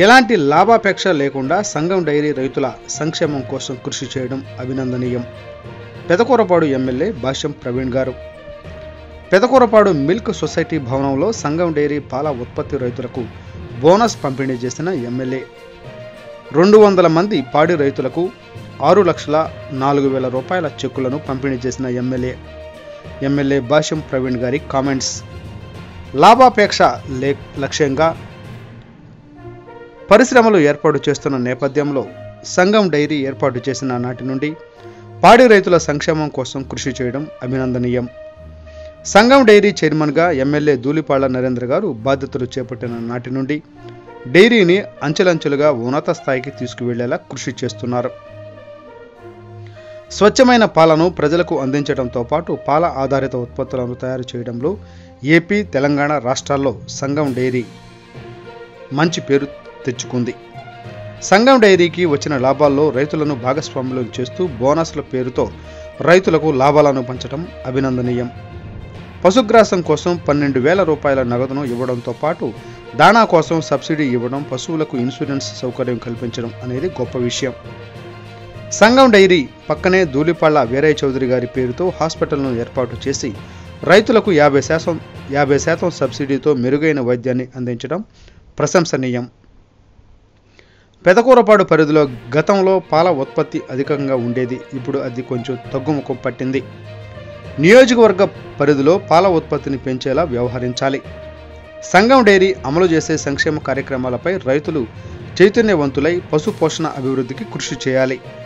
ఎలాంటి లాభాపేక్ష లేకుండా సంఘం డైరీ రైతుల సంక్షేమం కోసం కృషి చేయడం అభినందనీయం. పెదకూరపాడు ఎమ్మెల్యే భాష్యం ప్రవీణ్ గారు. పెదకూరపాడు మిల్క్ సొసైటీ భవనంలో సంఘం డైరీ పాల ఉత్పత్తి రైతులకు బోనస్ పంపిణీ చేసిన ఎమ్మెల్యే. 200 మంది పాడి రైతులకు 6,04,000 రూపాయల చెక్కులను పంపిణీ చేసిన ఎమ్మెల్యే భాష్యం ప్రవీణ్ గారి కామెంట్స్. లాభాపేక్ష లక్ష్యంగా పరిశ్రమలు ఏర్పాటు చేస్తున్న నేపథ్యంలో సంఘం డైరీ ఏర్పాటు చేసిన నాటి నుండి పాడి రైతుల సంక్షేమం కోసం కృషి చేయడం అభినందనీయం. సంఘం డైరీ చైర్మన్గా ఎమ్మెల్యే ధూళిపాళ్ల నరేంద్ర గారు బాధ్యతలు చేపట్టిన నాటి నుండి డైరీని అంచెలంచెలుగా ఉన్నత స్థాయికి తీసుకువెళ్లేలా కృషి చేస్తున్నారు. స్వచ్ఛమైన పాలను ప్రజలకు అందించడంతో పాటు పాల ఆధారిత ఉత్పత్తులను తయారు చేయడంలో ఏపీ, తెలంగాణ రాష్ట్రాల్లో సంఘం డైరీ మంచి పేరు తెచ్చుకుంది. సంఘం డైరీకి వచ్చిన లాభాల్లో రైతులను భాగస్వాములు చేస్తూ బోనస్ల పేరుతో రైతులకు లాభాలను పంచడం అభినందనీయం. పశుగ్రాసం కోసం 12,000 రూపాయల నగదును ఇవ్వడంతో పాటు దాణా కోసం సబ్సిడీ ఇవ్వడం, పశువులకు ఇన్సూరెన్స్ సౌకర్యం కల్పించడం అనేది గొప్ప విషయం. సంఘం డైరీ పక్కనే ధూళిపాళ్ల వీరయ్య చౌదరి గారి పేరుతో హాస్పిటల్ను ఏర్పాటు చేసి రైతులకు 50% సబ్సిడీతో మెరుగైన వైద్యాన్ని అందించడం ప్రశంసనీయం. పెదకూరపాడు పరిధిలో గతంలో పాల ఉత్పత్తి అధికంగా ఉండేది. ఇప్పుడు అది కొంచెం తగ్గుముఖం పట్టింది. నియోజకవర్గ పరిధిలో పాల ఉత్పత్తిని పెంచేలా వ్యవహరించాలి. సంఘం డైరీ అమలు చేసే సంక్షేమ కార్యక్రమాలపై రైతులు చైతన్యవంతులై పశు పోషణ అభివృద్ధికి కృషి చేయాలి.